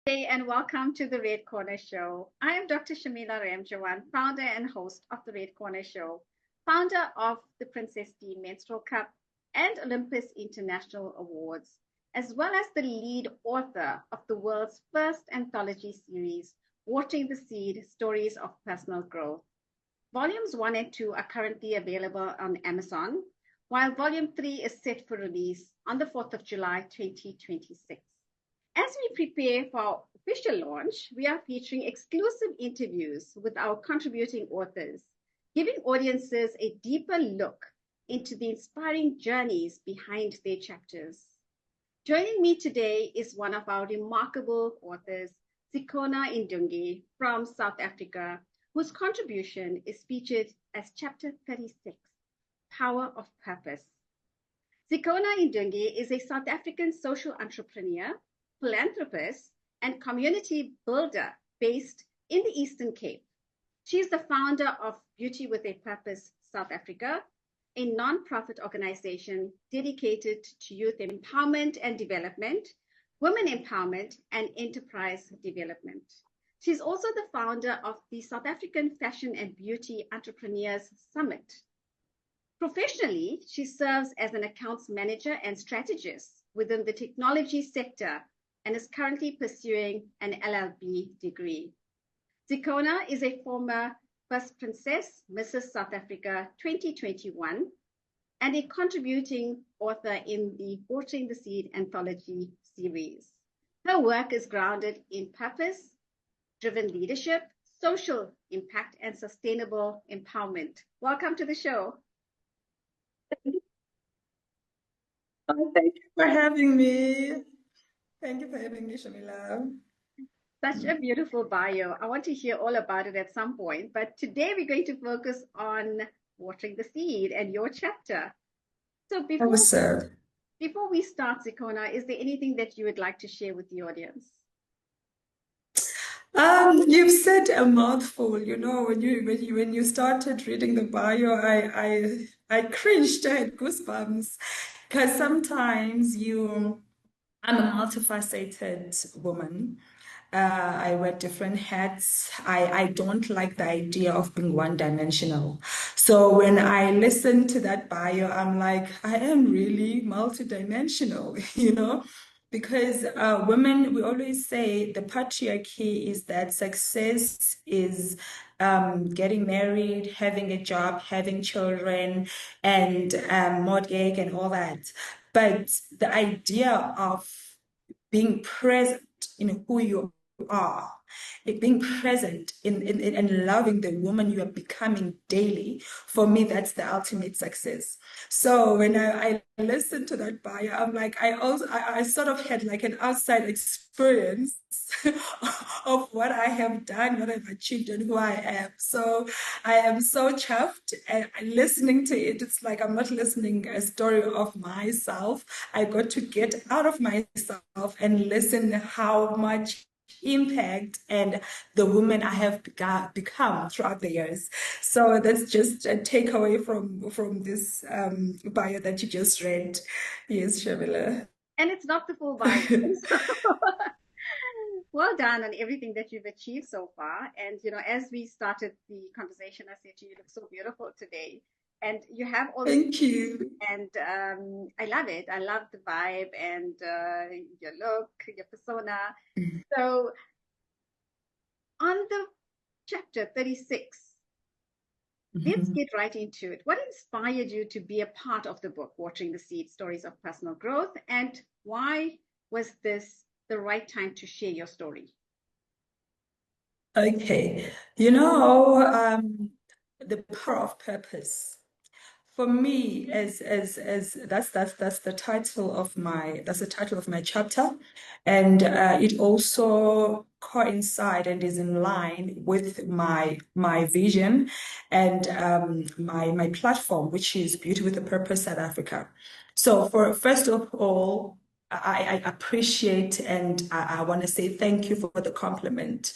Hey, and welcome to the Red Corner Show. I am Dr. Shamila Ramjawan, founder and host of the Red Corner Show, founder of the Princess D Menstrual Cup and Olympus International Awards, as well as the lead author of the world's first anthology series, Watering the Seed: Stories of Personal Growth. Volumes 1 and 2 are currently available on Amazon, while Volume 3 is set for release on the 4th of July 2026. As we prepare for our official launch, we are featuring exclusive interviews with our contributing authors, giving audiences a deeper look into the inspiring journeys behind their chapters. Joining me today is one of our remarkable authors, Zikhona Ndunge from South Africa, whose contribution is featured as Chapter 36, Power of Purpose. Zikhona Ndunge is a South African social entrepreneur, philanthropist, and community builder based in the Eastern Cape. She is the founder of Beauty with a Purpose South Africa, a non-profit organization dedicated to youth empowerment and development, women empowerment, and enterprise development. She's also the founder of the South African Fashion and Beauty Entrepreneurs Summit. Professionally, she serves as an accounts manager and strategist within the technology sector and is currently pursuing an LLB degree. Zikhona is a former First Princess, Mrs. South Africa 2021, and a contributing author in the Watering the Seed anthology series. Her work is grounded in purpose-driven leadership, social impact, and sustainable empowerment. Welcome to the show. Oh, thank you for having me. Thank you for having me, Shamila. Such a beautiful bio. I want to hear all about it at some point, but today we're going to focus on Watering the Seed and your chapter. So before we start, Zikhona, is there anything that you would like to share with the audience? You've said a mouthful. You know, when you started reading the bio, I cringed. I had goosebumps because sometimes I'm a multifaceted woman. I wear different hats. I don't like the idea of being one-dimensional. So when I listen to that bio, I'm like, I am really multidimensional, you know? Because women, we always say the patriarchy is that success is getting married, having a job, having children, and mortgage and all that. But the idea of being present in who you are, being present in loving the woman you are becoming daily, for me, that's the ultimate success. So when I listened to that bio, I'm like, I sort of had like an outside experience of what I have done, what I've achieved, and who I am. So I am so chuffed, and listening to it, it's like I'm not listening a story of myself. I got to get out of myself and listen how much impact and the woman I have become throughout the years. So that's just a takeaway from this bio that you just read. Yes, Shamila. And it's not the full bio. Well done on everything that you've achieved so far. And, you know, as we started the conversation, I said to you, you look so beautiful today. And you have all Thank you. And I love it. I love the vibe and your look, your persona. So on the chapter 36, let's get right into it. What inspired you to be a part of the book, Watering the Seed: Stories of Personal Growth? And why was this the right time to share your story? Okay. You know, the power of purpose. For me, as that's the title of my chapter, and it also coincide and is in line with my vision and my platform, which is Beauty with a Purpose South Africa. So for first of all, I appreciate and I want to say thank you for the compliment.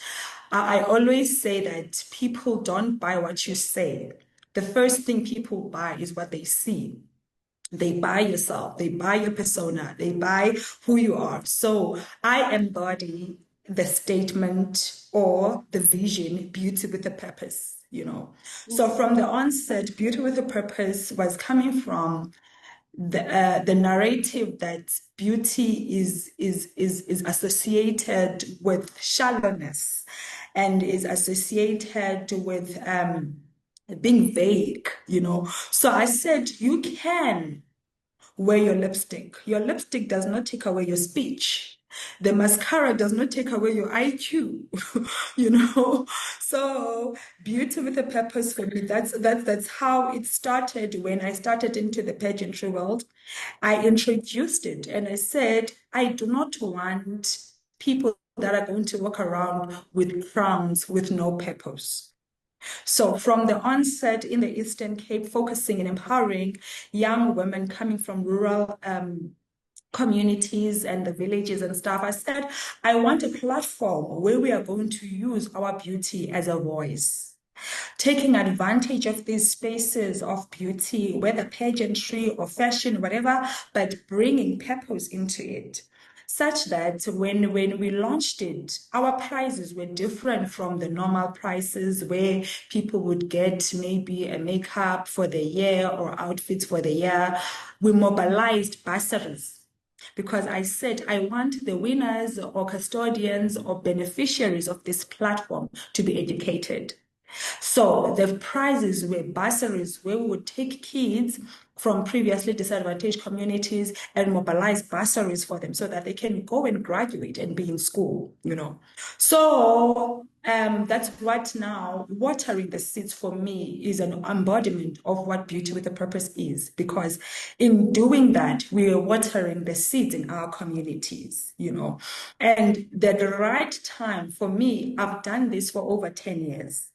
I always say that people don't buy what you say. The first thing people buy is what they see. They buy yourself, they buy your persona, they buy who you are. So I embody the statement or the vision, beauty with a purpose, So from the onset, beauty with a purpose was coming from the narrative that beauty is associated with shallowness and is associated with being vague, So I said, you can wear your lipstick. Your lipstick does not take away your speech. The mascara does not take away your IQ, So beauty with a purpose for me, that's how it started when I started into the pageantry world. I introduced it and I said, I do not want people that are going to walk around with crowns with no purpose. So from the onset in the Eastern Cape, focusing and empowering young women coming from rural communities and the villages and stuff, I said, I want a platform where we are going to use our beauty as a voice, taking advantage of these spaces of beauty, whether pageantry or fashion, whatever, but bringing purpose into it. Such that when we launched it, our prices were different from the normal prices where people would get maybe a makeup for the year or outfits for the year. We mobilized bursaries because I said I want the winners or custodians or beneficiaries of this platform to be educated. So the prizes were bursaries where we would take kids from previously disadvantaged communities and mobilize bursaries for them so that they can go and graduate and be in school, So that's what now watering the seeds for me is an embodiment of what beauty with a purpose is, because in doing that, we are watering the seeds in our communities, And the right time for me, I've done this for over 10 years.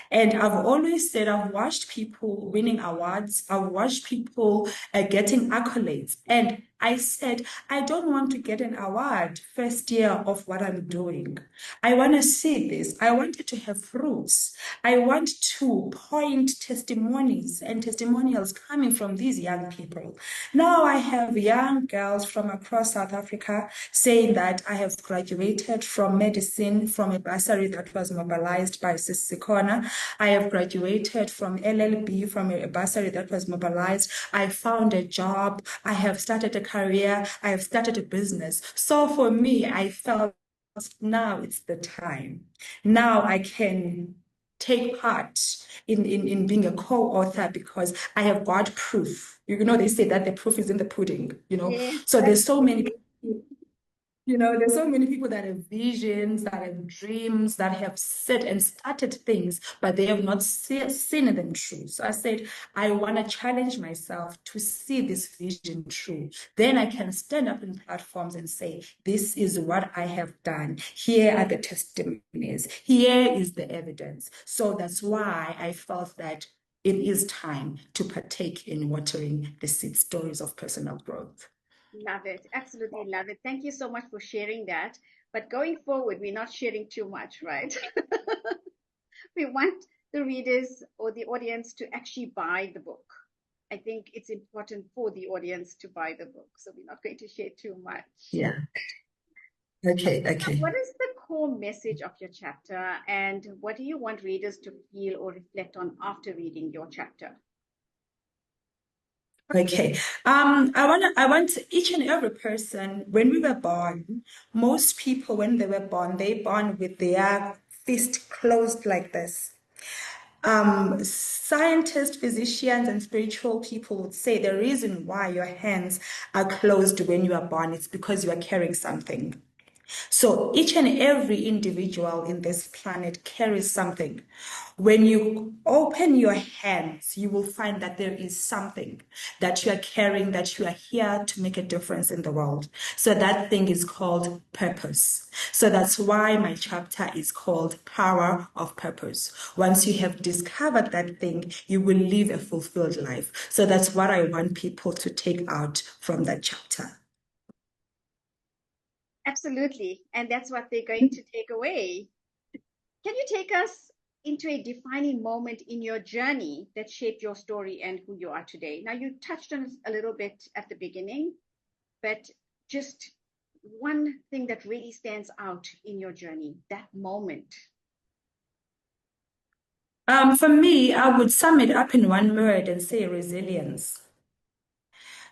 And I've always said I've watched people winning awards, I've watched people getting accolades. And I said, I don't want to get an award first year of what I'm doing. I want to see this. I want it to have fruits. I want to point testimonies and testimonials coming from these young people. Now I have young girls from across South Africa saying that I have graduated from medicine from a bursary that was mobilized by Zikhona. I have graduated from LLB from a bursary that was mobilized. I found a job. I have started a career. I have started a business. So for me, I felt now it's the time. Now I can take part in being a co-author because I have got proof. They say that the proof is in the pudding, Yes, So there's so many there's so many people that have visions, that have dreams, that have set and started things, but they have not seen them through. So I said, I want to challenge myself to see this vision through. Then I can stand up in platforms and say, this is what I have done. Here are the testimonies. Here is the evidence. So that's why I felt that it is time to partake in watering the seed stories of personal growth. love it. Absolutely love it. Thank you so much for sharing that. But going forward, we're not sharing too much, right? We want the readers or the audience to actually buy the book. I think it's important for the audience to buy the book. So we're not going to share too much. Yeah. Okay. Now, what is the core message of your chapter, and what do you want readers to feel or reflect on after reading your chapter? Okay. I want each and every person, when we were born, most people, when they were born, they born with their fist closed like this. Scientists, physicians, and spiritual people would say the reason why your hands are closed when you are born is because you are carrying something. So each and every individual in this planet carries something. When you open your hands, you will find that there is something that you are carrying, that you are here to make a difference in the world. So that thing is called purpose. So that's why my chapter is called Power of Purpose. Once you have discovered that thing, you will live a fulfilled life. So that's what I want people to take out from that chapter. Absolutely. And that's what they're going to take away. Can you take us into a defining moment in your journey that shaped your story and who you are today? Now, you touched on it a little bit at the beginning, but just one thing that really stands out in your journey, that moment? For me, I would sum it up in one word and say resilience.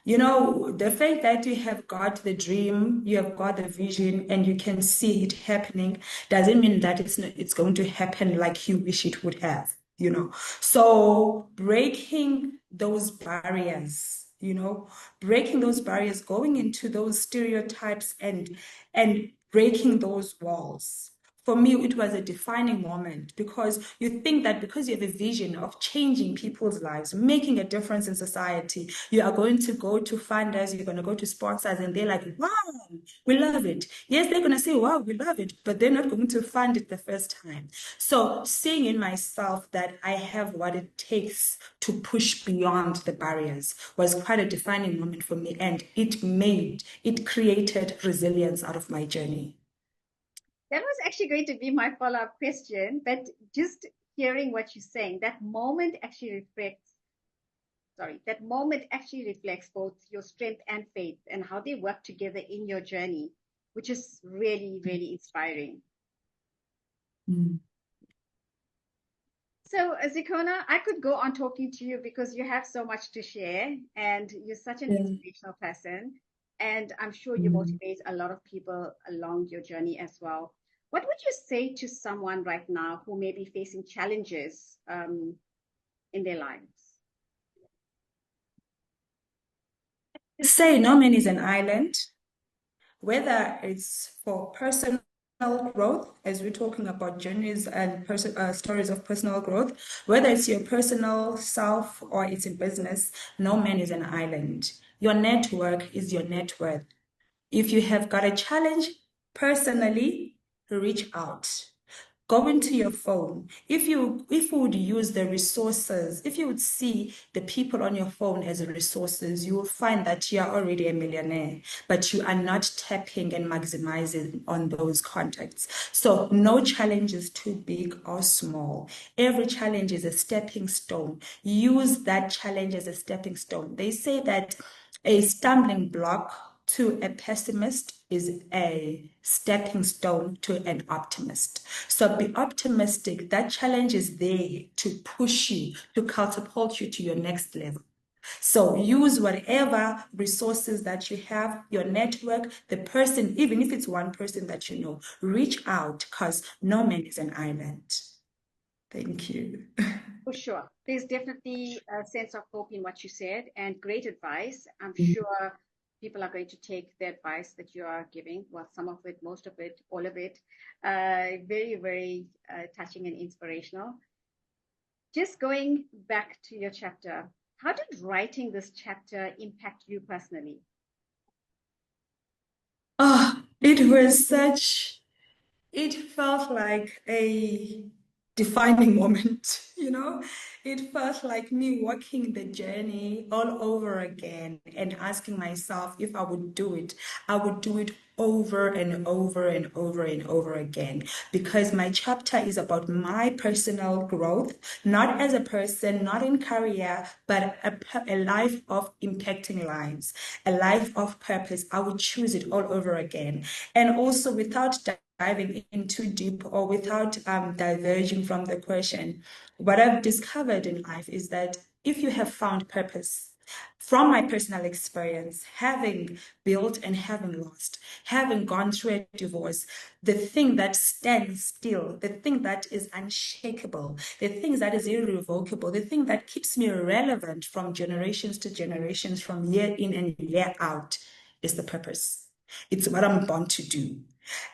You know, the fact that you have got the dream, you have got the vision, and you can see it happening doesn't mean that it's going to happen like you wish it would have, you know. So breaking those barriers, breaking those barriers, going into those stereotypes and breaking those walls. For me, it was a defining moment because you think that because you have a vision of changing people's lives, making a difference in society, you are going to go to funders, you're going to go to sponsors, and they're like, wow, we love it. Yes, they're going to say, wow, we love it, but they're not going to fund it the first time. So, seeing in myself that I have what it takes to push beyond the barriers was quite a defining moment for me, and it created resilience out of my journey. That was actually going to be my follow-up question, but just hearing what you're saying, that moment actually reflects both your strength and faith and how they work together in your journey, which is really, really inspiring. Mm. So, Zikhona, I could go on talking to you because you have so much to share and you're such an Yeah. inspirational person. And I'm sure you Mm. motivate a lot of people along your journey as well. What would you say to someone right now who may be facing challenges in their lives? Say no man is an island, whether it's for personal growth, as we're talking about journeys and stories of personal growth, whether it's your personal self or it's in business, no man is an island. Your network is your net worth. If you have got a challenge personally, reach out. Go into your phone. If you would use the resources, if you would see the people on your phone as resources, you will find that you are already a millionaire, but you are not tapping and maximizing on those contacts. So no challenge is too big or small. Every challenge is a stepping stone. Use that challenge as a stepping stone. They say that a stumbling block to a pessimist is a stepping stone to an optimist. So be optimistic. That challenge is there to push you, to catapult you to your next level. So use whatever resources that you have, your network, the person, even if it's one person that you know, reach out because no man is an island. Thank you. For sure. There's definitely a sense of hope in what you said and great advice. I'm sure people are going to take the advice that you are giving. Well, some of it, most of it, all of it. Very, very touching and inspirational. Just going back to your chapter, how did writing this chapter impact you personally? Oh, it felt like a defining moment, you know? It felt like me walking the journey all over again and asking myself if I would do it. I would do it over and over and over and over again because my chapter is about my personal growth, not as a person, not in career, but a life of impacting lives, a life of purpose. I would choose it all over again. And also without diving in too deep or without diverging from the question, what I've discovered in life is that if you have found purpose, from my personal experience, having built and having lost, having gone through a divorce, the thing that stands still, the thing that is unshakable, the thing that is irrevocable, the thing that keeps me relevant from generations to generations, from year in and year out, is the purpose. It's what I'm born to do.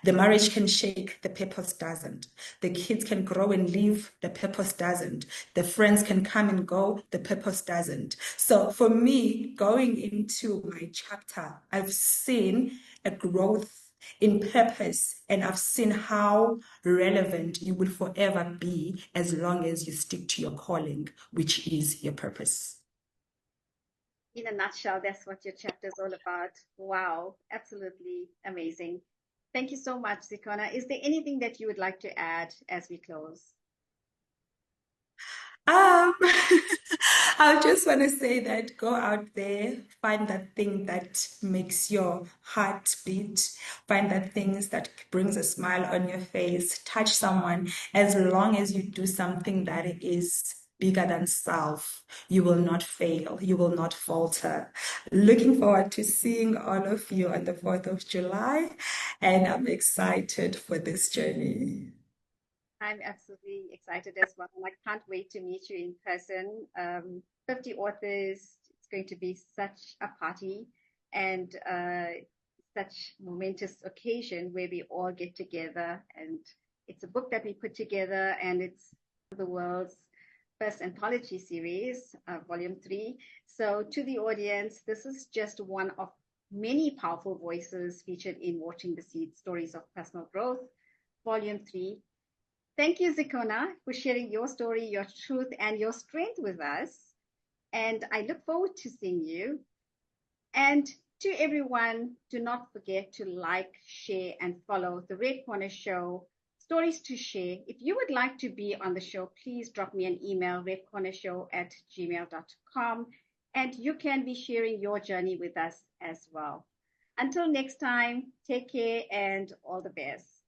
The marriage can shake, the purpose doesn't. The kids can grow and leave, the purpose doesn't. The friends can come and go, the purpose doesn't. So for me, going into my chapter, I've seen a growth in purpose, and I've seen how relevant you will forever be as long as you stick to your calling, which is your purpose. In a nutshell, that's what your chapter is all about. Wow, absolutely amazing. Thank you so much, Zikhona. Is there anything that you would like to add as we close? Um, I just want to say that go out there, find that thing that makes your heart beat, find that things that brings a smile on your face, touch someone. As long as you do something that is bigger than self, you will not fail, you will not falter. Looking forward to seeing all of you on the 4th of July, and I'm excited for this journey. I'm absolutely excited as well. And I can't wait to meet you in person. 50 authors, it's going to be such a party and such momentous occasion where we all get together. And it's a book that we put together, and it's the world's first anthology series, Volume 3. So, to the audience, this is just one of many powerful voices featured in Watering the Seed Stories of Personal Growth, Volume 3. Thank you, Zikhona, for sharing your story, your truth, and your strength with us. And I look forward to seeing you. And to everyone, do not forget to like, share, and follow the Red Corner Show, Stories to Share. If you would like to be on the show, please drop me an email, redcornershow@gmail.com, and you can be sharing your journey with us as well. Until next time, take care and all the best.